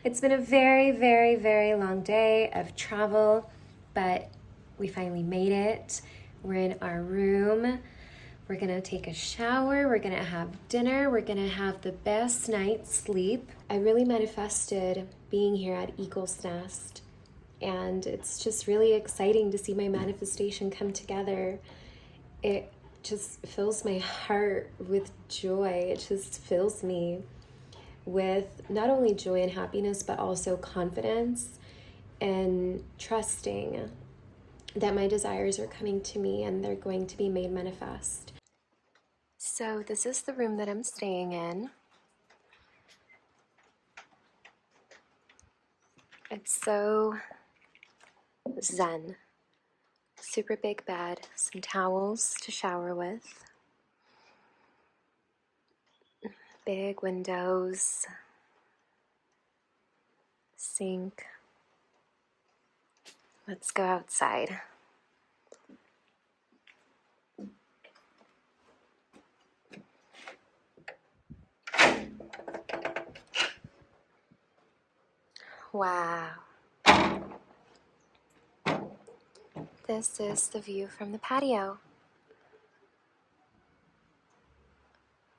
It's been a very, very, very long day of travel, but we finally made it. We're in our room. We're gonna take a shower. We're gonna have dinner. We're gonna have the best night's sleep. I really manifested being here at Eagle's Nest, and it's just really exciting to see my manifestation come together. It just fills my heart with joy. It just fills me with not only joy and happiness, but also confidence and trusting that my desires are coming to me and they're going to be made manifest. So this is the room that I'm staying in. It's so zen. Super big bed, some towels to shower with, big windows, sink. Let's go outside. Wow. This is the view from the patio.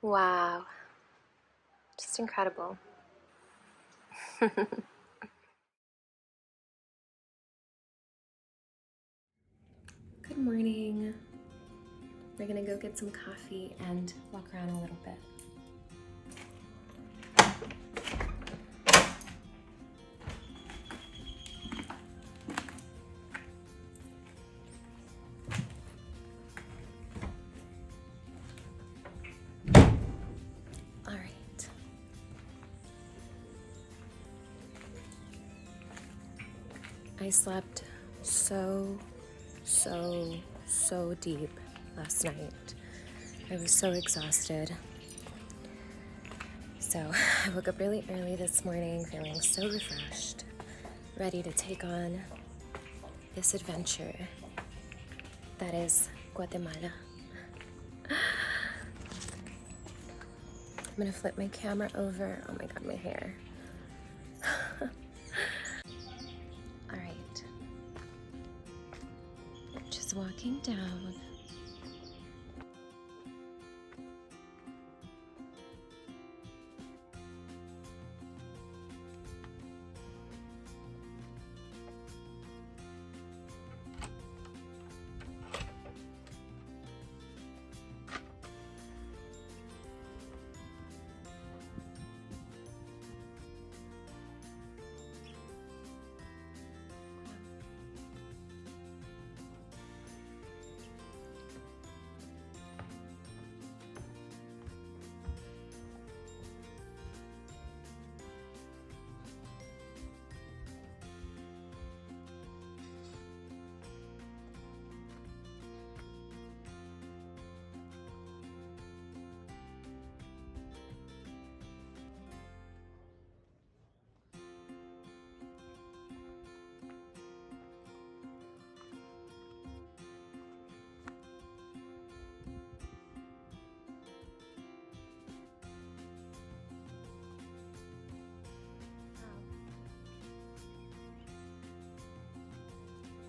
Wow. Just incredible. Good morning. We're gonna go get some coffee and walk around a little bit. All right. I slept so deep last night. I was so exhausted. So I woke up really early this morning, feeling so refreshed, ready to take on this adventure that is Guatemala. I'm gonna flip my camera over. Oh my God, my hair. All right. Just walking down.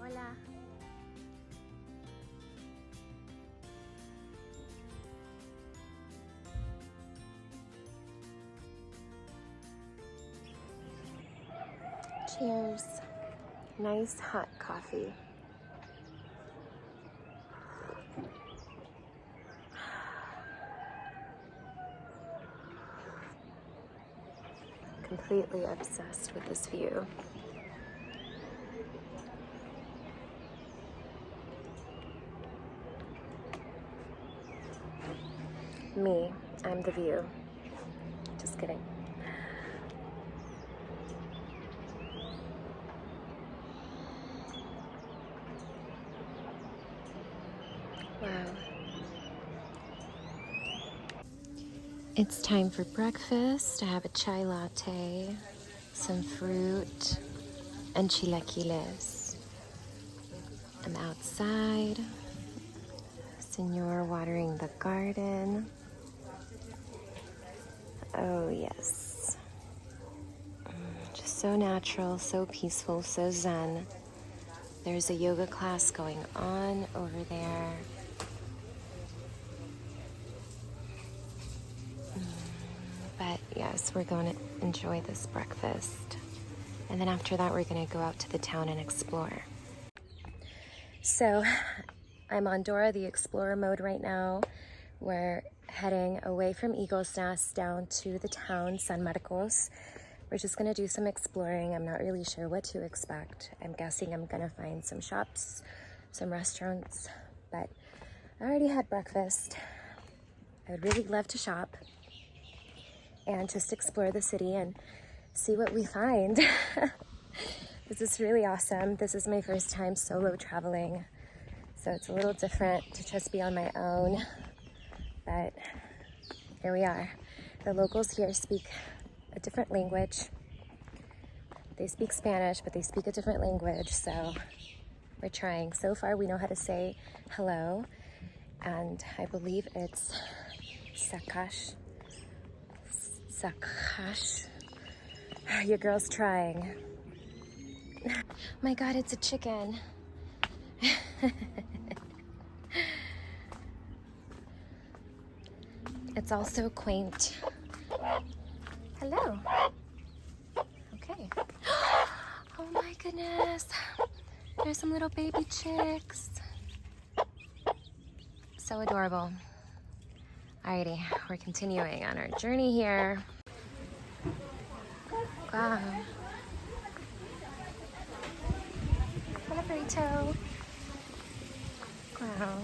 Hola. Cheers. Nice hot coffee. Completely obsessed with this view. Me, I'm the view. Just kidding. Wow. It's time for breakfast. I have a chai latte, some fruit, and chilaquiles. I'm outside. Senor watering the garden. Oh, yes. So natural, so peaceful, so zen. There's a yoga class going on over there. But yes, we're going to enjoy this breakfast. And then after that, we're going to go out to the town and explore. So I'm on Dora the Explorer mode right now. We're heading away from Eagle's Nest down to the town, San Marcos. We're just gonna do some exploring. I'm not really sure what to expect. I'm guessing I'm gonna find some shops, some restaurants, but I already had breakfast. I would really love to shop and just explore the city and see what we find. This is really awesome. This is my first time solo traveling, so it's a little different to just be on my own, but here we are. The locals here speak a different language. They speak Spanish, but they speak a different language, so we're trying. So far, we know how to say hello, and I believe it's Sakash. Sakash. Your girl's trying. My God, it's a chicken. It's all so quaint. Hello. Okay. Oh my goodness. There's some little baby chicks. So adorable. Alrighty, we're continuing on our journey here. Wow. Hello, burrito. Wow.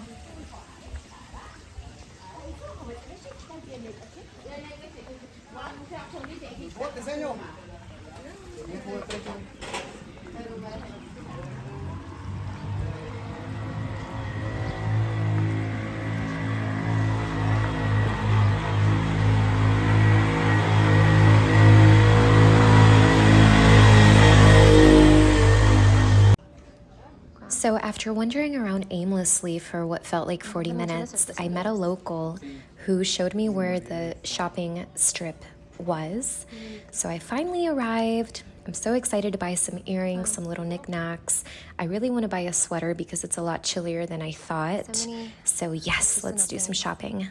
So after wandering around aimlessly for what felt like 40 minutes, I met a local who showed me where the shopping strip was. So I finally arrived. I'm so excited to buy some earrings, some little knickknacks. I really want to buy a sweater because it's a lot chillier than I thought. So yes, let's do some shopping.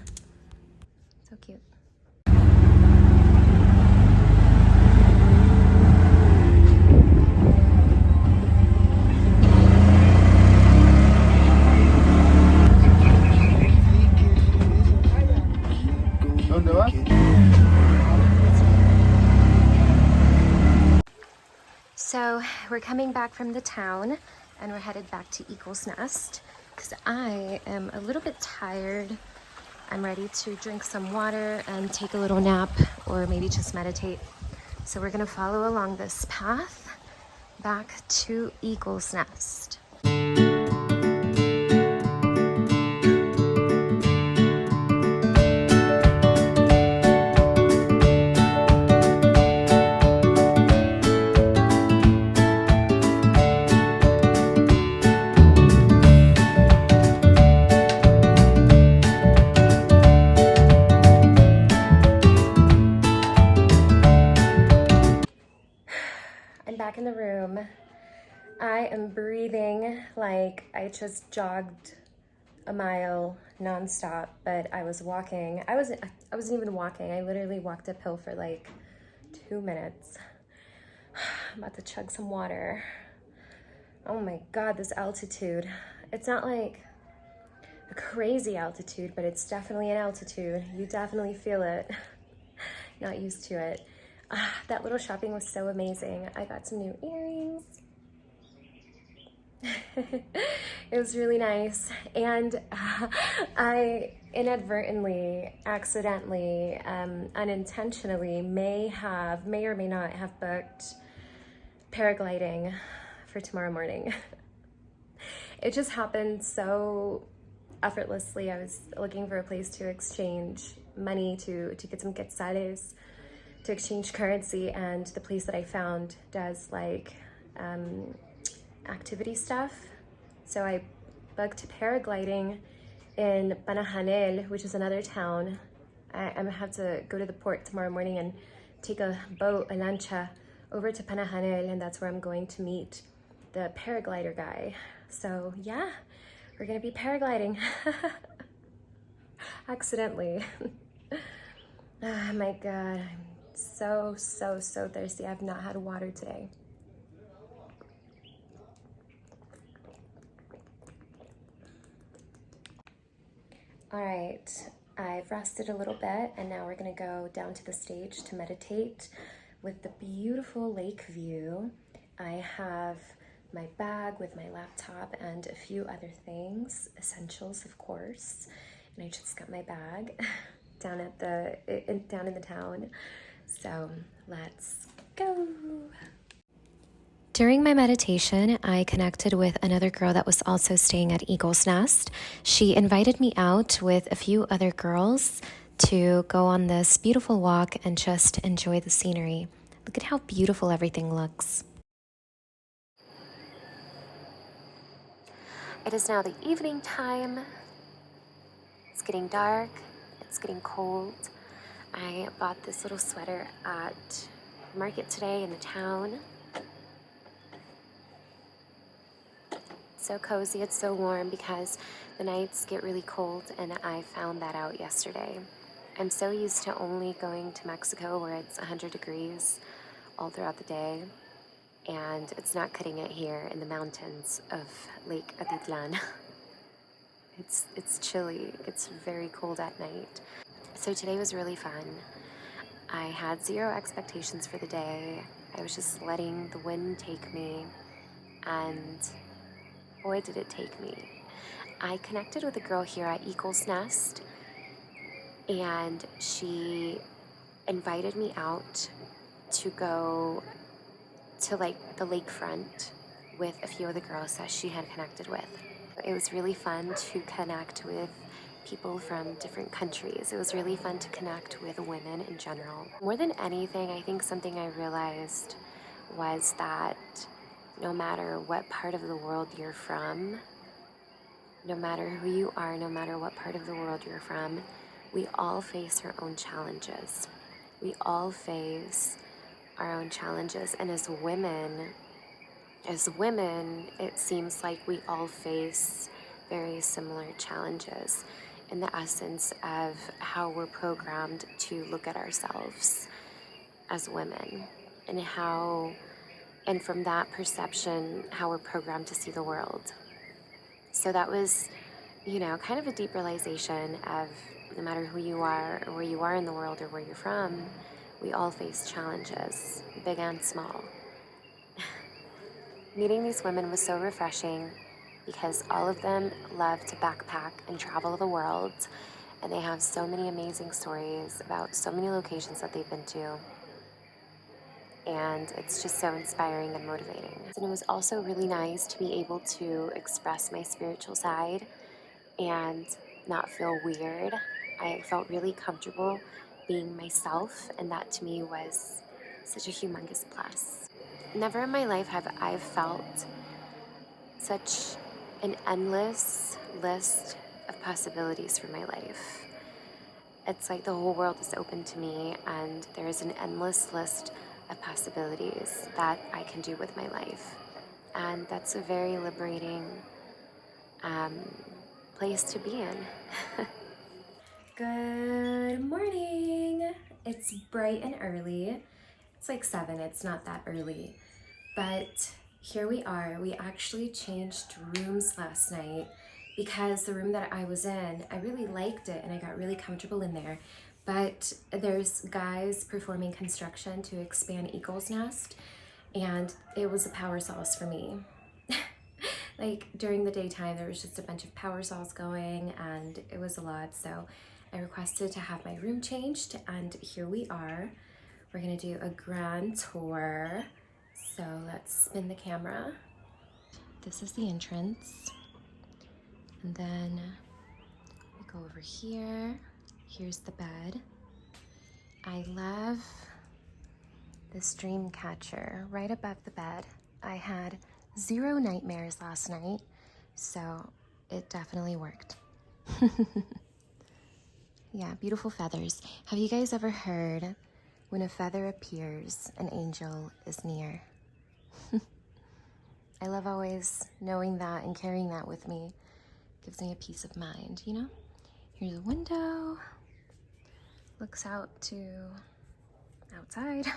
So cute. So we're coming back from the town and we're headed back to Eagle's Nest because I am a little bit tired. I'm ready to drink some water and take a little nap or maybe just meditate. So we're gonna follow along this path back to Eagle's Nest. Back in the room. I am breathing like I just jogged a mile nonstop, but I was walking. I wasn't even walking. I literally walked uphill for like 2 minutes. I'm about to chug some water. Oh my God, this altitude. It's not like a crazy altitude, but it's definitely an altitude. You definitely feel it. Not used to it. That little shopping was so amazing. I got some new earrings. It was really nice. And I inadvertently, accidentally, unintentionally may or may not have booked paragliding for tomorrow morning. It just happened so effortlessly. I was looking for a place to exchange money to get some quetzales, to exchange currency, and the place that I found does like activity stuff. So I booked paragliding in Panahanel, which is another town. I'm gonna have to go to the port tomorrow morning and take a boat, a lancha, over to Panahanel, and that's where I'm going to meet the paraglider guy. So yeah, we're gonna be paragliding. Accidentally. Oh my God, I'm so thirsty. I've not had water today. All right, I've rested a little bit, and now we're gonna go down to the stage to meditate with the beautiful lake view. I have my bag with my laptop and a few other things, essentials of course, and I just got my bag down in the town. So let's go. During my meditation, I connected with another girl that was also staying at Eagle's Nest. She invited me out with a few other girls to go on this beautiful walk and just enjoy the scenery. Look at how beautiful everything looks. It is now the evening time. It's getting dark, it's getting cold. I bought this little sweater at the market today in the town. So cozy, it's so warm because the nights get really cold, and I found that out yesterday. I'm so used to only going to Mexico where it's 100 degrees all throughout the day, and it's not cutting it here in the mountains of Lake Atitlan. It's chilly, it's very cold at night. So today was really fun. I had zero expectations for the day. I was just letting the wind take me, and boy, did it take me. I connected with a girl here at Eagle's Nest, and she invited me out to go to like the lakefront with a few of the girls that she had connected with. It was really fun to connect with people from different countries. It was really fun to connect with women in general. More than anything, I think something I realized was that no matter what part of the world you're from, no matter who you are, no matter what part of the world you're from, we all face our own challenges. We all face our own challenges. And as women, it seems like we all face very similar challenges in the essence of how we're programmed to look at ourselves as women, and from that perception, how we're programmed to see the world. So that was, kind of a deep realization of no matter who you are or where you are in the world or where you're from, we all face challenges, big and small. Meeting these women was so refreshing because all of them love to backpack and travel the world, and they have so many amazing stories about so many locations that they've been to. And it's just so inspiring and motivating. And it was also really nice to be able to express my spiritual side and not feel weird. I felt really comfortable being myself, and that to me was such a humongous plus. Never in my life have I felt such an endless list of possibilities for my life. It's like the whole world is open to me, and there is an endless list of possibilities that I can do with my life. And that's a very liberating place to be in. Good morning. It's bright and early. It's like 7, it's not that early. But here we are. We actually changed rooms last night because the room that I was in, I really liked it and I got really comfortable in there. But there's guys performing construction to expand Eagle's Nest, and it was a power saws for me. Like during the daytime, there was just a bunch of power saws going and it was a lot. So I requested to have my room changed, and here we are. We're gonna do a grand tour. So let's spin the camera. This is the entrance. And then we go over here. Here's the bed. I love this dream catcher right above the bed. I had 0 nightmares last night, so it definitely worked. Yeah, beautiful feathers. Have you guys ever heard When a feather appears, an angel is near. I love always knowing that and carrying that with me. Gives me a peace of mind, you know? Here's a window. Looks out to outside.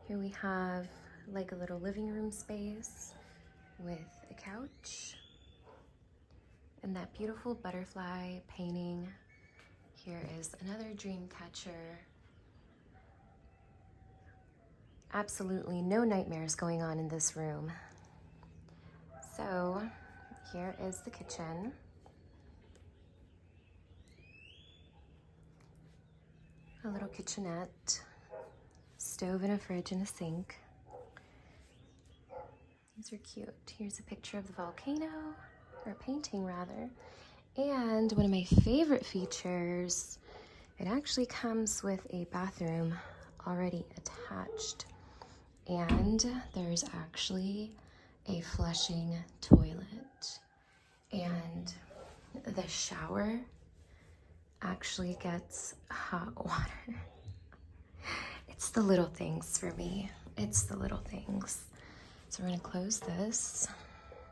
Here we have like a little living room space with a couch and that beautiful butterfly painting. Here is another dream catcher. Absolutely no nightmares going on in this room. So here is the kitchen. A little kitchenette, stove and a fridge and a sink. These are cute. Here's a picture of the volcano, or a painting rather. And one of my favorite features, it actually comes with a bathroom already attached. And there's actually a flushing toilet. And the shower actually gets hot water. It's the little things for me. It's the little things. So we're gonna close this.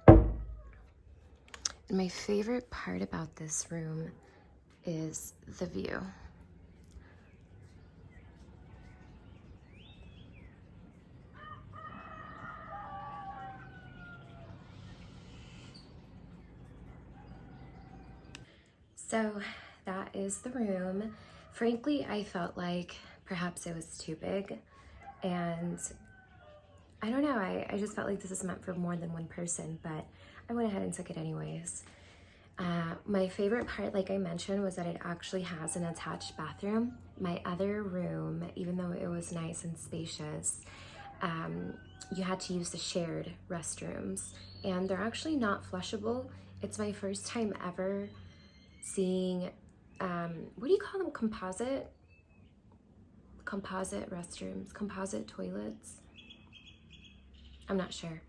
And my favorite part about this room is the view. So that is the room. Frankly, I felt like perhaps it was too big, and I don't know, I just felt like this is meant for more than one person, but I went ahead and took it anyways. My favorite part, like I mentioned, was that it actually has an attached bathroom. My other room, even though it was nice and spacious, you had to use the shared restrooms, and they're actually not flushable. It's my first time ever seeing, what do you call them? Composite restrooms, composite toilets. I'm not sure,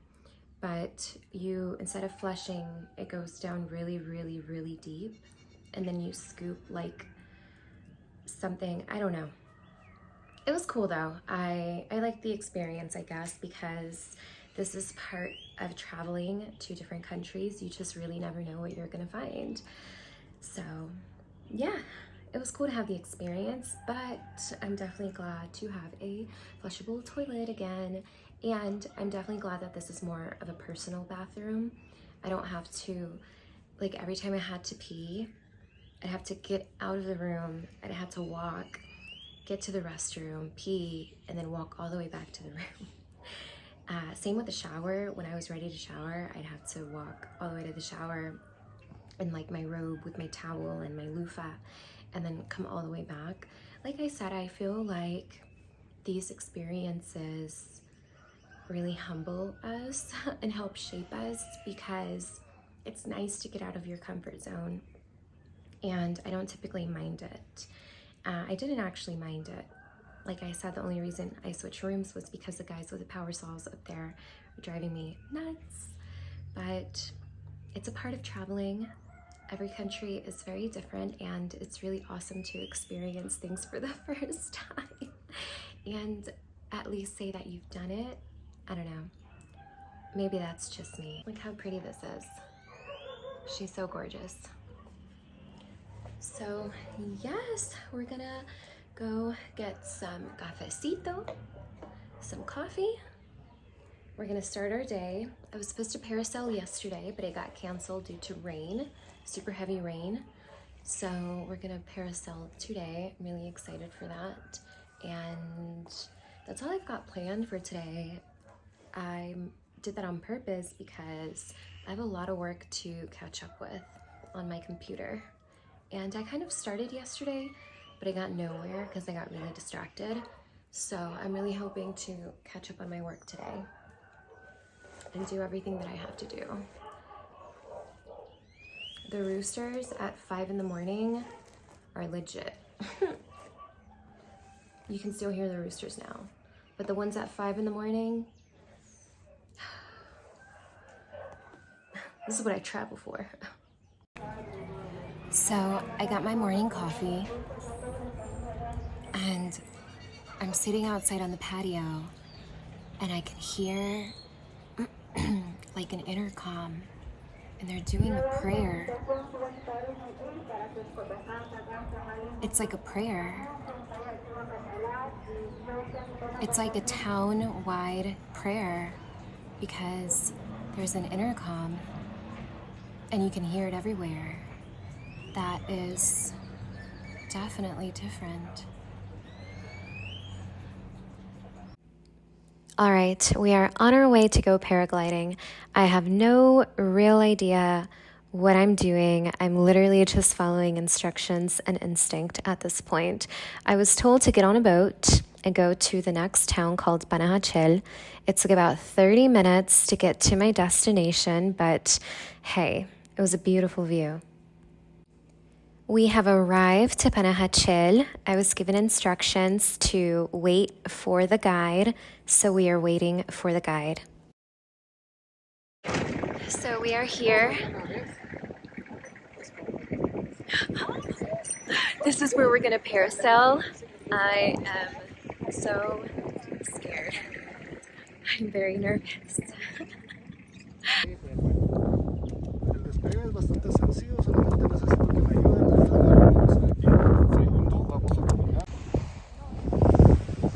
but you, instead of flushing, it goes down really, really, really deep, and then you scoop like something, I don't know. It was cool though. I liked the experience, I guess, because this is part of traveling to different countries. You just really never know what you're gonna find. So yeah, it was cool to have the experience, but I'm definitely glad to have a flushable toilet again. And I'm definitely glad that this is more of a personal bathroom. I don't have to, like every time I had to pee, I'd have to get out of the room, I'd have to walk, get to the restroom, pee, and then walk all the way back to the room. Same with the shower. When I was ready to shower, I'd have to walk all the way to the shower in like my robe with my towel and my loofah, and then come all the way back. Like I said, I feel like these experiences really humble us and help shape us, because it's nice to get out of your comfort zone, and I don't typically mind it. I didn't actually mind it. Like I said, the only reason I switched rooms was because the guys with the power saws up there were driving me nuts. But it's a part of traveling. Every country is very different, and it's really awesome to experience things for the first time and at least say that you've done it. I don't know. Maybe that's just me. Look how pretty this is. She's so gorgeous. So yes, we're gonna go get some cafecito, some coffee. We're gonna start our day. I was supposed to parasail yesterday, but it got canceled due to rain, super heavy rain. So we're gonna parasail today. I'm really excited for that. And that's all I've got planned for today. I did that on purpose because I have a lot of work to catch up with on my computer. And I kind of started yesterday, but I got nowhere because I got really distracted. So I'm really hoping to catch up on my work today and do everything that I have to do. The roosters at 5 in the morning are legit. You can still hear the roosters now, but the ones at 5 in the morning, this is what I travel for. So I got my morning coffee. I'm sitting outside on the patio and I can hear like an intercom, and they're doing a prayer. It's like a prayer. It's like a town-wide prayer because there's an intercom and you can hear it everywhere. That is definitely different. All right, we are on our way to go paragliding. I have no real idea what I'm doing. I'm literally just following instructions and instinct at this point. I was told to get on a boat and go to the next town called Panajachel. It took about 30 minutes to get to my destination, but hey, it was a beautiful view. We have arrived to Panajachel. I was given instructions to wait for the guide, so we are waiting for the guide. So we are here. This is where we're gonna parasail. I am so scared. I'm very nervous.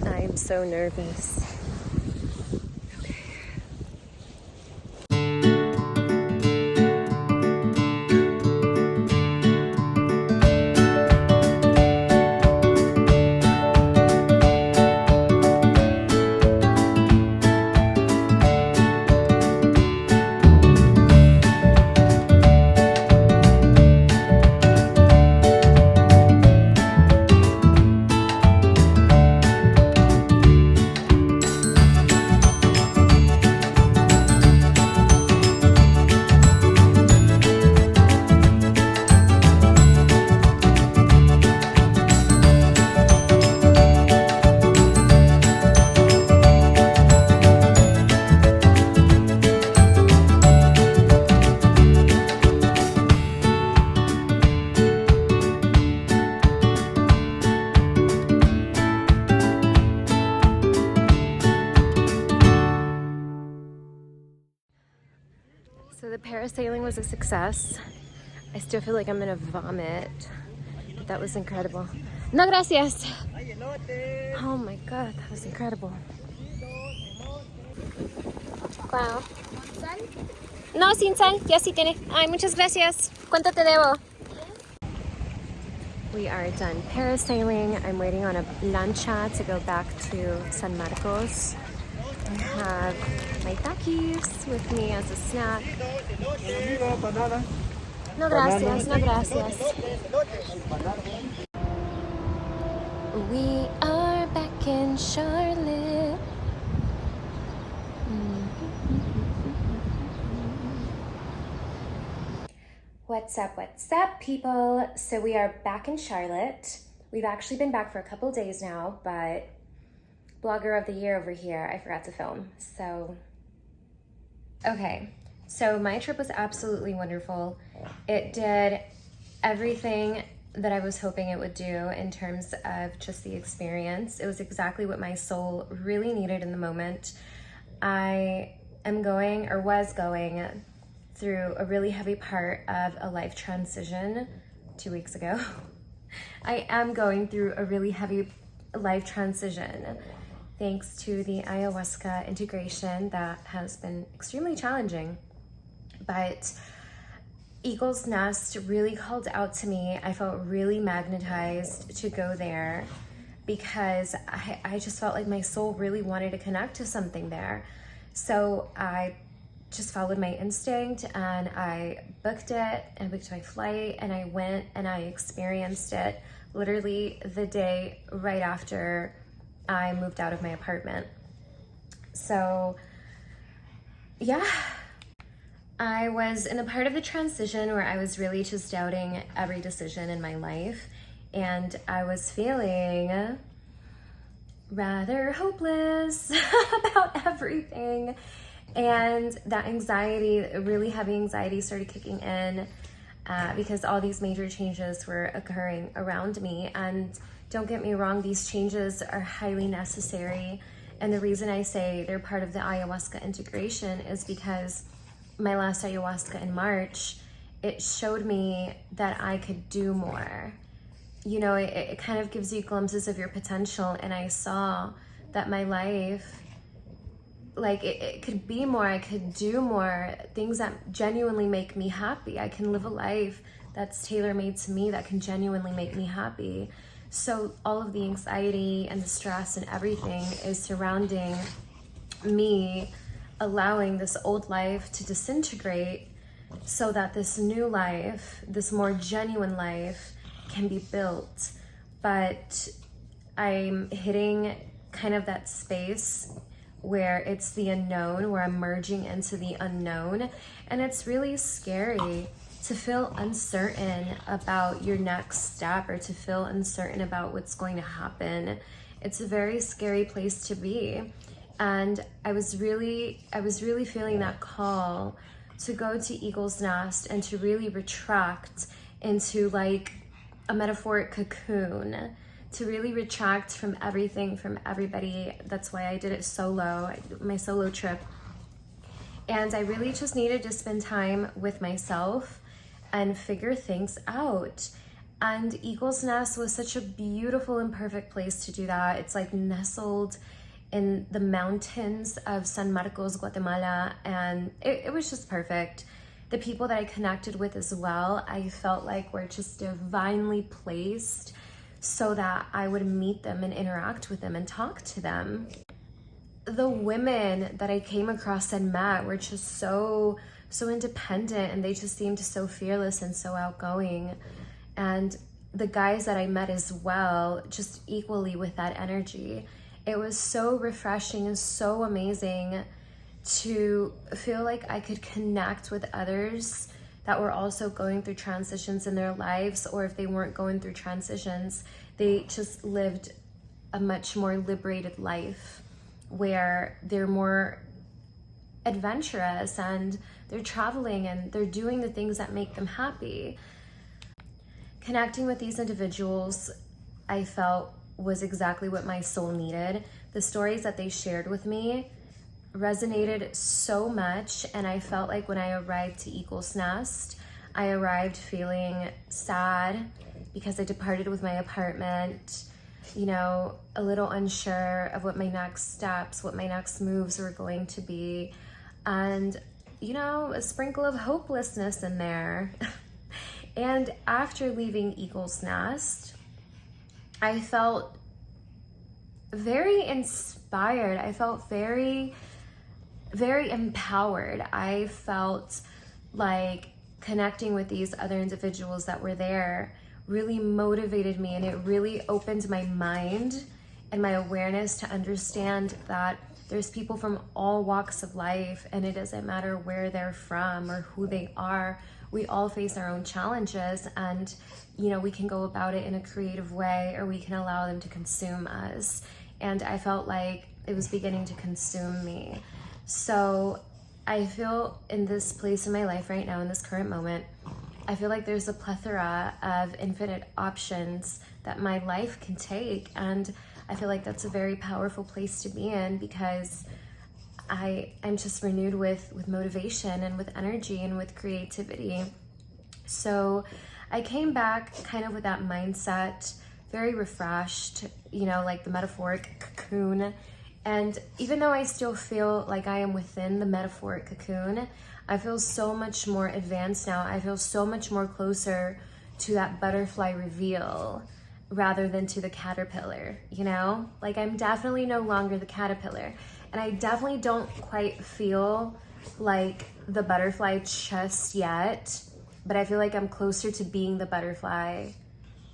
I'm so nervous. So the parasailing was a success. I still feel like I'm gonna vomit, but that was incredible. No gracias. Oh my God, that was incredible. Wow. No, sin sal, ya sí tiene. Ay, muchas gracias. ¿Cuánto te debo? We are done parasailing. I'm waiting on a lancha to go back to San Marcos. I have my Takis with me as a snack. No gracias, no gracias. We are back in Charlotte. What's up, people? So we are back in Charlotte. We've actually been back for a couple days now, but Blogger of the Year over here, I forgot to film. So, okay. So my trip was absolutely wonderful. It did everything that I was hoping it would do in terms of just the experience. It was exactly what my soul really needed in the moment. I am going, or was going, through a really heavy part of a life transition 2 weeks ago. I am going through a really heavy life transition thanks to the ayahuasca integration that has been extremely challenging. But Eagle's Nest really called out to me. I felt really magnetized to go there because I just felt like my soul really wanted to connect to something there. So I just followed my instinct and I booked it and booked my flight and I went and I experienced it literally the day right after I moved out of my apartment. So yeah, I was in the part of the transition where I was really just doubting every decision in my life, and I was feeling rather hopeless about everything. And that anxiety, really heavy anxiety, started kicking in because all these major changes were occurring around me. And don't get me wrong, these changes are highly necessary. And the reason I say they're part of the ayahuasca integration is because my last ayahuasca in March, it showed me that I could do more. You know, it kind of gives you glimpses of your potential, and I saw that my life, like it could be more, I could do more, things that genuinely make me happy. I can live a life that's tailor-made to me, that can genuinely make me happy. So all of the anxiety and the stress and everything is surrounding me, allowing this old life to disintegrate so that this new life, this more genuine life, can be built. But I'm hitting kind of that space where it's the unknown, where I'm merging into the unknown, and it's really scary to feel uncertain about your next step, or to feel uncertain about what's going to happen. It's a very scary place to be. And I was really feeling that call to go to Eagle's Nest and to really retract into like a metaphoric cocoon, to really retract from everything, from everybody. That's why I did it solo, my solo trip. And I really just needed to spend time with myself and figure things out. And Eagle's Nest was such a beautiful and perfect place to do that. It's like nestled in the mountains of San Marcos, Guatemala, and it was just perfect. The people that I connected with as well, I felt like were just divinely placed so that I would meet them and interact with them and talk to them. The women that I came across and met were just so independent, and they just seemed so fearless and so outgoing. And the guys that I met as well, just equally with that energy. It was so refreshing and so amazing to feel like I could connect with others that were also going through transitions in their lives, or if they weren't going through transitions, they just lived a much more liberated life where they're more adventurous and they're traveling and they're doing the things that make them happy. Connecting with these individuals, I felt, was exactly what my soul needed. The stories that they shared with me resonated so much, and I felt like when I arrived to Eagle's Nest, I arrived feeling sad because I departed with my apartment, you know, a little unsure of what my next steps, what my next moves were going to be, and, you know, a sprinkle of hopelessness in there. And after leaving Eagle's Nest, I felt very inspired. I felt very empowered. I felt like connecting with these other individuals that were there really motivated me, and it really opened my mind and my awareness to understand that there's people from all walks of life, and it doesn't matter where they're from or who they are. We all face our own challenges, and you know, we can go about it in a creative way, or we can allow them to consume us. And I felt like it was beginning to consume me. So I feel in this place in my life right now, in this current moment, I feel like there's a plethora of infinite options that my life can take. And I feel like that's a very powerful place to be in, because I'm just renewed with motivation and with energy and with creativity. So I came back kind of with that mindset, very refreshed, you know, like the metaphoric cocoon. And even though I still feel like I am within the metaphoric cocoon, I feel so much more advanced now. I feel so much more closer to that butterfly reveal rather than to the caterpillar, you know? Like, I'm definitely no longer the caterpillar. And I definitely don't quite feel like the butterfly just yet, but I feel like I'm closer to being the butterfly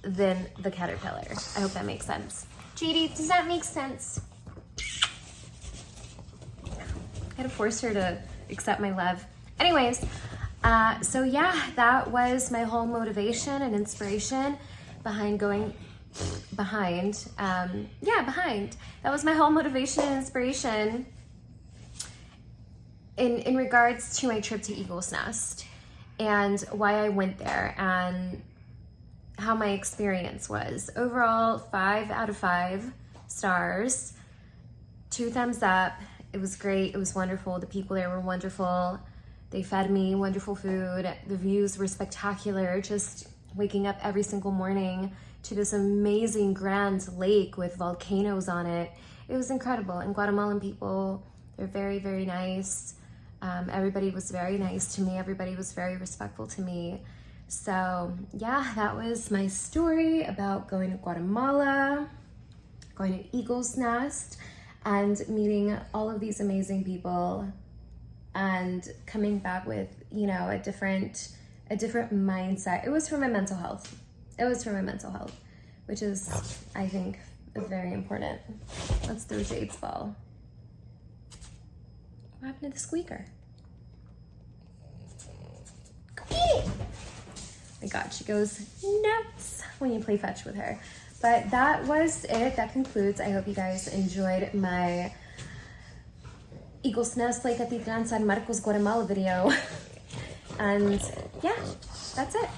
than the caterpillar. I hope that makes sense. JD, does that make sense? I had to force her to accept my love. Anyways, so yeah, that was my whole motivation and inspiration behind going behind. That was my whole motivation and inspiration in regards to my trip to Eagle's Nest and why I went there and how my experience was. Overall, 5 out of 5 stars, 2 thumbs up. It was great, it was wonderful. The people there were wonderful. They fed me wonderful food. The views were spectacular. Just waking up every single morning to this amazing grand lake with volcanoes on it. It was incredible. And Guatemalan people, they're very, very nice. Everybody was very nice to me. Everybody was very respectful to me. So yeah, that was my story about going to Guatemala, going to Eagle's Nest, and meeting all of these amazing people and coming back with, you know, a different mindset. It was for my mental health. It was for my mental health, which is, I think, very important. Let's throw Jade's ball. What happened to the squeaker? Oh my God, she goes nuts when you play fetch with her. But that was it. That concludes. I hope you guys enjoyed my Eagle's Nest, Lake Atitlan, San Marcos, Guatemala video. And yeah, that's it.